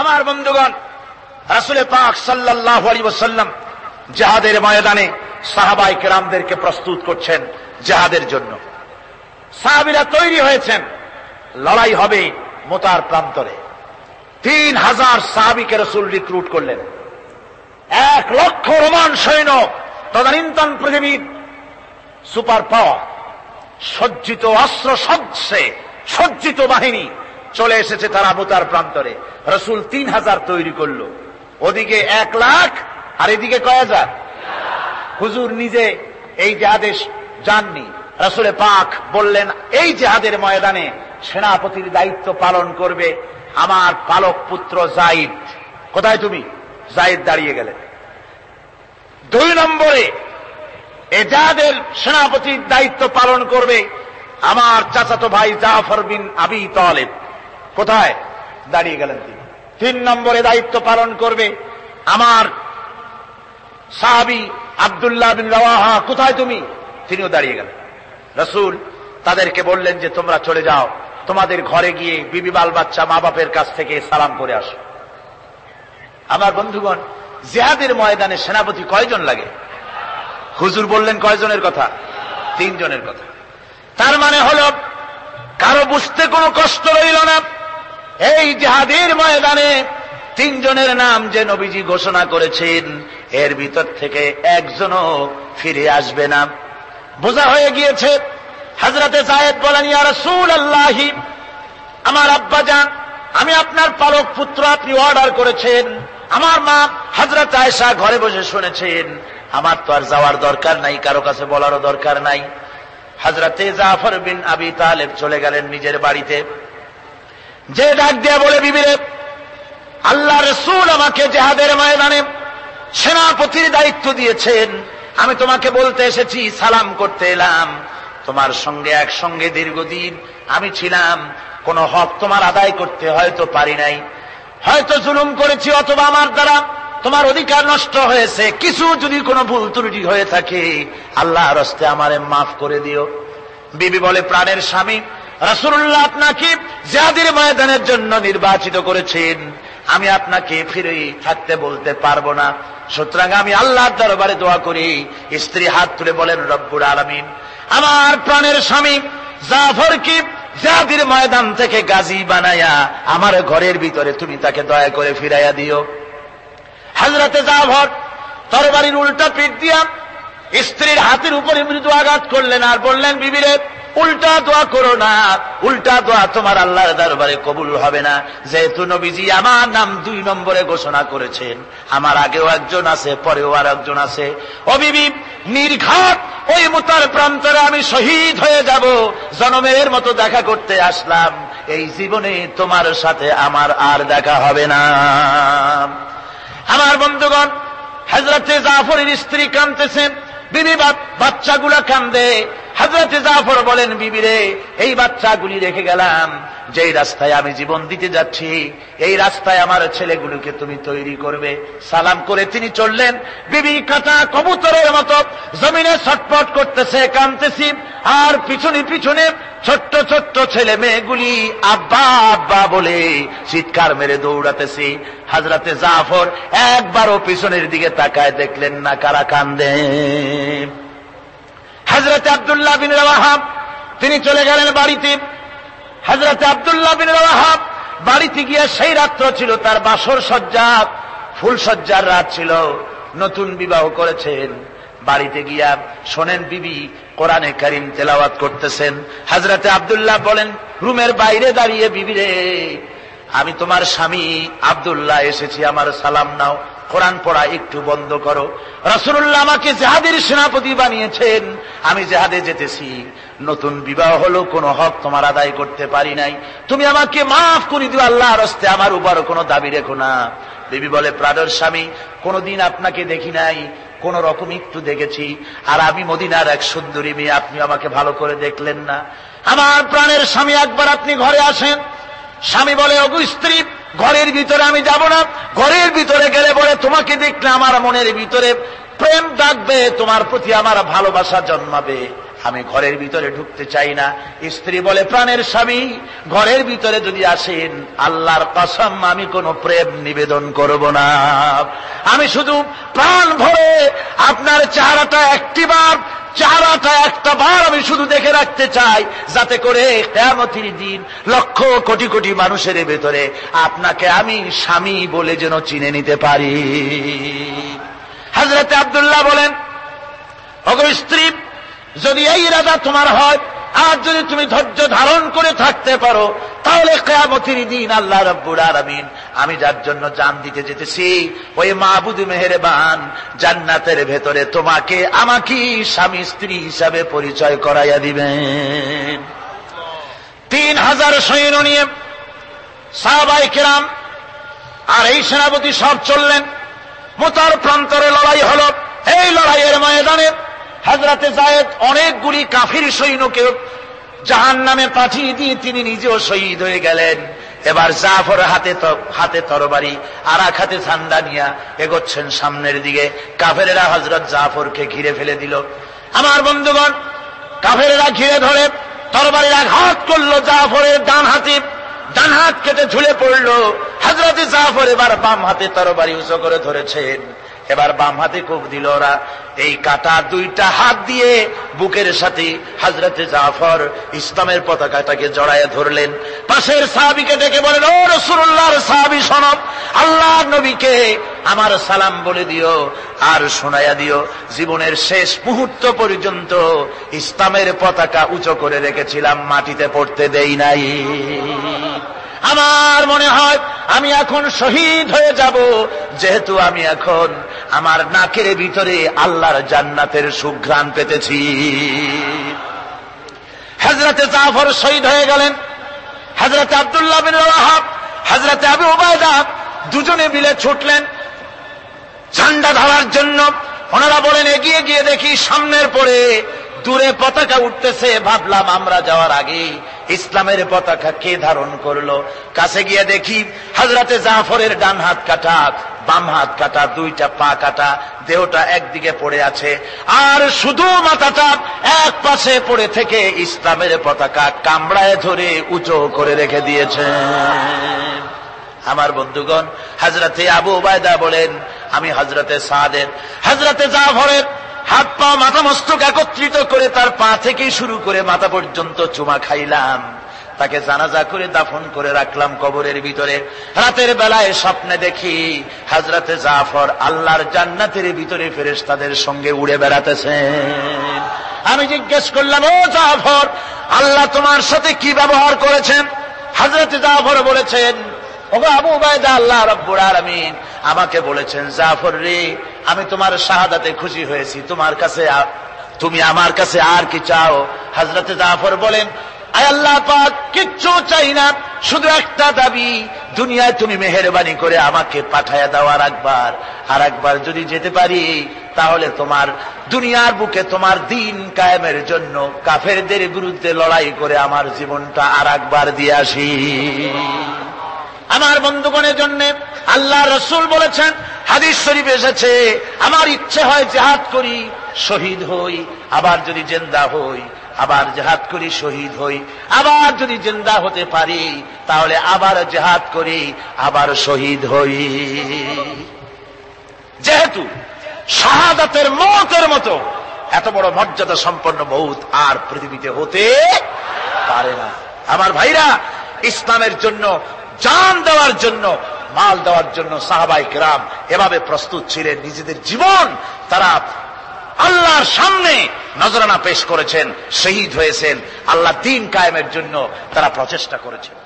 আমার বন্ধুগণ, রাসূল পাক সাল্লাল্লাহু আলাইহি ওয়াসাল্লাম জিহাদের ময়দানে সাহাবায়ে কেরামদেরকে প্রস্তুত করছেন জিহাদের জন্য। সাহাবীরা তৈরি হয়েছেন, লড়াই হবে মুতার প্রান্তরে। 3000 সাহাবীকে রাসূল রিক্রুট করলেন। 1 লক্ষ রোমান সৈন্য, তদানীন্তন পৃথিবীর সুপার পাওয়ার, সজ্জিত অস্ত্র সজ্জিত বাহিনী চলে এসেছে তারা মুতার প্রান্তরে। রাসূল 3000 তৈরি করলো, ওদিকে 1 লাখ আর এদিকে কয় হাজার। হুজুর নিজে এই জিহাদে যাননি। রাসূল পাক বললেন, এই জিহাদের ময়দানে সেনাপতির দায়িত্ব পালন করবে আমার পালক পুত্র যায়েদ। কোথায় তুমি? যায়েদ দাঁড়িয়ে গেলেন। 2 নম্বরে এই জিহাদের সেনাপতির দায়িত্ব পালন করবে আমার চাচাতো ভাই জাফর বিন আবি তালেব। কোথায়? দাঁড়িয়ে গেলেন তিনি। 3 নম্বরে দায়িত্ব পালন করবে আমার সাহাবী আব্দুল্লাহ বিন রাওয়াহা। কোথায় তুমি? তিনিও দাঁড়িয়ে গেলেন। রাসূল তাদেরকে বললেন যে তোমরা চলে যাও, তোমাদের ঘরে গিয়ে বিবি বাল বাচ্চা মা বাপের কাছ থেকে সালাম করে আসো। আমার বন্ধুগণ, জিহাদের ময়দানে সেনাপতি কয়জন লাগে? হুজুর বললেন কয়জনের কথা? 3 জনের কথা। তার মানে হলো কারো বুঝতে কোনো কষ্ট রইল না, এই জিহাদের ময়দানে 3 জনের নাম যে নবীজি ঘোষণা করেছেন, এর ভিতর থেকে একজনও ফিরে আসবে না। বোঝা হয়ে গিয়েছে। হযরতে যায়েদ বলেন, ইয়া রাসূলুল্লাহ, আমার আব্বা জান, আমি আপনার পালক পুত্র, আপনি অর্ডার করেছেন। আমার মা হযরত আয়েশা ঘরে বসে শুনেছেন। আমার তো আর যাওয়ার দরকার নাই, কারো কাছে বলারও দরকার নাই। হযরতে জাফর বিন আবি তালেব চলে গেলেন নিজের বাড়িতে। যে ডাক দিয়ে বলে, বিবিরে, আল্লাহ রাসূল আমাকে জিহাদের ময়দানে সেনাপতির দায়িত্ব দিয়েছেন। আমি তোমাকে বলতে এসেছি, সালাম করতে এলাম। তোমার সঙ্গে একসঙ্গে দীর্ঘদিন আমি ছিলাম, কোন হক তোমার আদায় করতে হয়তো পারি নাই, হয়তো জুলুম করেছি, অথবা আমার দ্বারা তোমার অধিকার নষ্ট হয়েছে। কিছু যদি কোনো ভুল ত্রুটি হয়ে থাকে, আল্লাহর হস্তে আমারে মাফ করে দিও। বিবি বলে, প্রাণের স্বামী, রাসূলুল্লাহ আপনাকে জিহাদের ময়দানের জন্য নির্বাচিত করেছেন, আমি আপনাকে ফিরে থাকতে বলতে পারবো না। সুতরাং আমি আল্লাহর দরবারে দোয়া করি। স্ত্রী হাত তুলে বলেন, রব্বুল আলামিন, আমার প্রাণের স্বামী জাফরকে জিহাদের ময়দান থেকে গাজী বানায়া আমার ঘরের ভিতরে তুমি তাকে দয়া করে ফিরাইয়া দিও। হযরতে জাফর তরবারির উল্টা পিঠ দিয়া স্ত্রীর হাতের উপরে মৃদু আঘাত করলেন আর বললেন, বিবিরে, উল্টা দোয়া করো না, উল্টা দোয়া তোমার আল্লাহর দরবারে কবুল হবে না। যেহেতু নবীজি আমার নাম 2 নম্বরে ঘোষণা করেছেন, আমার আগেও একজন আছে, পরেও আর একজন আছে। ও বিবি, নির্ঘাত ওই মুতার প্রান্তরে আমি শহীদ হয়ে যাব। জনমের মতো দেখা করতে আসলাম, এই জীবনে তোমার সাথে আমার আর দেখা হবে না। আমার বন্ধুগণ, হযরতে জাফরের স্ত্রী কাঁদতেছেন, বিবি বাচ্চাগুলা কান্দে। হযরতে জাফর বলেন, বিবিরে, এই বাচ্চাগুলি রেখে গেলাম, যেই রাস্তায় আমি জীবন দিতে যাচ্ছি, এই রাস্তায় আমার ছেলেগুলোকে তুমি তৈরি করবে। সালাম করে তিনি চললেন। বিবি কাঁটা কবুতরের মতো জমিনে ছটফট করতেছে, কাঁদতেছি, আর পিছনে পিছনে ছোট্ট ছোট্ট ছেলে মেয়েগুলি আব্বা আব্বা বলে চিৎকার মেরে দৌড়াতেছি। হযরতে জাফর একবারও পিছনের দিকে তাকায় দেখলেন না কারা কান্দে। হযরতে আব্দুল্লাহ বিন রাওয়াহা তিনি চলে গেলেন বাড়িতে। হযরতে আব্দুল্লাহ বিন রাওয়াহা বাড়িতে গিয়ে, সেই রাত্র ছিল তার বাসর সজ্জা, ফুল সজ্জার রাত ছিল, নতুন বিবাহ করেছেন। বাড়িতে গিয়া শোনেন বিবি কোরআনে কারীম তেলাওয়াত করতেছেন। হযরতে আব্দুল্লাহ বলেন, রুমের বাইরে দাঁড়িয়ে, বিবিরে, আমি তোমার স্বামী আব্দুল্লাহ এসেছি, আমার সালাম নাও, কোরআন পড়া একটু বন্ধ করো। রাসূলুল্লাহ আমাকে জিহাদের সেনাপতি বানিয়েছেন, আমি জিহাদে যেতেছি, নতুন বিবাহ হলো, কোনো হক তোমার আদায় করতে পারি নাই, তুমি আমাকে মাফ করে দিও, আল্লাহর হস্তে আমার উপর কোনো দাবি রেখো না। বিবি বলে, প্রাণের স্বামী, কোনদিন আপনাকে দেখি নাই, কোন রকম একটু দেখেছি, আর আমি মদিনার এক সুন্দরী মেয়ে, আপনি আমাকে ভালো করে দেখলেন না। আমার প্রাণের স্বামী, একবার আপনি ঘরে আসেন। স্বামী বলে, ওগো স্ত্রী, ঘরের ভিতরে আমি যাব না, ঘরের ভিতরে গেলে বলে তোমাকে দেখলে আমার মনের ভিতরে প্রেম ডাকবে, তোমার প্রতি আমার ভালোবাসা জন্মাবে, আমি ঘরের ভিতরে ঢুকতে চাই না। স্ত্রী বলে, প্রাণের স্বামী ঘরের ভিতরে যদি আসেন, আল্লাহর কসম আমি কোনো প্রেম নিবেদন করব না, আমি শুধু প্রাণ ভরে আপনার চেহারাটা একটা বার আমি শুধু দেখে রাখতে চাই, যাতে করে কিয়ামতের দিন লক্ষ কোটি কোটি মানুষের ভেতরে আপনাকে আমি স্বামী বলে যেন চিনে নিতে পারি। হযরত আব্দুল্লাহ বলেন, ওগো স্ত্রী, যদি এই ইরাদা তোমার হয় আর যদি তুমি ধৈর্য ধারণ করে থাকতে পারো, তাহলে কিয়ামতের দিন আল্লাহ রাব্বুল আলামিন আমি যার জন্য জান দিতে যেতেছি ওই মাবুদ মেহেরবান জান্নাতের ভেতরে তোমাকে আমাকে স্বামী স্ত্রী হিসাবে পরিচয় করাইয়া দিবেন। 3000 সৈন্য নিয়ে সাহাবায়ে কেরাম আর এই সেনাপতি সব চললেন। মুতার প্রান্তরে লড়াই হল। এই লড়াইয়ের ময়দানে হযরতে যায়েদ অনেকগুলি কাফির সৈন্যকে জাহান্নামে পাঠিয়ে দিয়ে তিনি নিজেও শহীদ হয়ে গেলেন। এবার জাফর হাতে তরবারি আর এক হাতে ঝান্ডা নিয়ে এগোচ্ছেন সামনের দিকে। কাফেরেরা হযরত জাফরকে ঘিরে ফেলে দিল। আমার বন্ধুগণ, কাফেরেরা ঘিরে ধরে তরবারির আঘাত করলো জাফরের ডান হাত কেটে ঝুলে পড়ল। হযরত জাফর এবার বাম হাতে তরবারি উঁচু করে ধরেছেন। এবার বাম হাতে কোপ দিল ওরা। এই কাটা দুইটা হাত দিয়ে বুকের সাথে হযরতে জাফর ইসলামের পতাকাটাকে জড়ায় ধরলেন। পাশের সাহাবীকে ডেকে বলেন, ও রাসূলুল্লাহর সাহাবী শোনো, আল্লাহর নবীকে আমার সালাম বলে দিও আর শোনায়া দিও, জীবনের শেষ মুহূর্ত পর্যন্ত ইসলামের পতাকা উঁচু করে রেখেছিলাম, মাটিতে পড়তে দেই নাই। আমার মনে হয় আমি এখন শহীদ হয়ে যাব, যেহেতু আমি এখন আমার নাকের ভিতরে আল্লাহর জান্নাতের সুঘ্রাণ পেতেছি। হযরতে জাফর শহীদ হয়ে গেলেন। হযরতে আব্দুল্লাহ বিন রাওয়াহা, হযরতে আবু উবায়দা দুজনে মিলে ছুটলেন ঝান্ডা ধরার জন্য। ওনারা বলেন, এগিয়ে গিয়ে দেখি সামনের পরে দূরে পতাকা উঠতেছে। ভাবলাম আমরা যাওয়ার আগে ইসলামের পতাকা কে ধারণ করলো। কাছে গিয়ে দেখি হযরতে জাফরের ডান হাত কাটা, বাম হাত কাটা, দুইটা পা কাটা, দেহটা একদিকে পড়ে আছে আর শুধু মাথাটা এক পাশে পড়ে থেকে ইসলামের পতাকা কামড়ায় ধরে উঁচু করে রেখে দিয়েছে। আমার বন্ধুগণ, হযরতে আবু উবায়দা বলেন, আমি হযরতে সাদের, হযরতে জাফরের হাত পা মাথা মস্তক একত্রিত করে তার পা থেকে শুরু করে মাথা পর্যন্ত চুমা খাইলাম। তাকে জানাজা করে দাফন করে রাখলাম কবরের ভিতরে। রাতের বেলায় স্বপ্নে দেখি হযরতে জাফর আল্লাহর জান্নাতের ভিতরে ফেরেশতাদের সঙ্গে উড়ে বেড়াতেছেন। আমি জিজ্ঞেস করলাম, ও জাফর, আল্লাহ তোমার সাথে কি ব্যবহার করেছেন? হযরতে জাফর বলেছেন, ওগো আবু উবায়দা, আল্লাহ রাব্বুল আলামিন আমাকে বলেছেন, জাফর রে, আমি তোমার শাহাদাতে খুশি হয়েছি, তুমি আমার কাছে আর কি চাও? হযরতে জাফর বলেন, আয় আল্লাহ পাক, কিচ্ছু চাই না, শুধু একটা দাবি, দুনিয়ায় তুমি মেহেরবানি করে আমাকে পাঠায়া দাও আর একবার যদি যেতে পারি, তাহলে তোমার দুনিয়ার বুকে তোমার দিন কায়েমের জন্য কাফেরদের বিরুদ্ধে লড়াই করে আমার জীবনটা আর একবার দিয়ে আসি। আমার বন্ধুগণের জন্য আল্লাহ রাসূল বলেছেন, হাদিস শরীফে এসেছে, আমার ইচ্ছে হয় জিহাদ করি, শহীদ হই, আবার যদি জিন্দা হই, আবার জিহাদ করি, শহীদ হই, আবার যদি জিন্দা হতে পারি তাহলে আবার জিহাদ করি, আবার শহীদ হই। যেহেতু শাহাদাতের মওতের মতো এত বড় মর্যাদা সম্পন্ন মওত আর পৃথিবীতে হতে পারে না। আমার ভাইরা, ইসলামের জন্য জান দেওয়ার জন্য, মাল দেওয়ার জন্য সাহাবায়ে কেরাম এভাবে প্রস্তুত ছিলেন। নিজেদের জীবন তারা আল্লাহর সামনে নজরানা পেশ করেছেন, শহীদ হয়েছেন, আল্লাহ দ্বীন কায়েমের জন্য তারা প্রচেষ্টা করেছেন।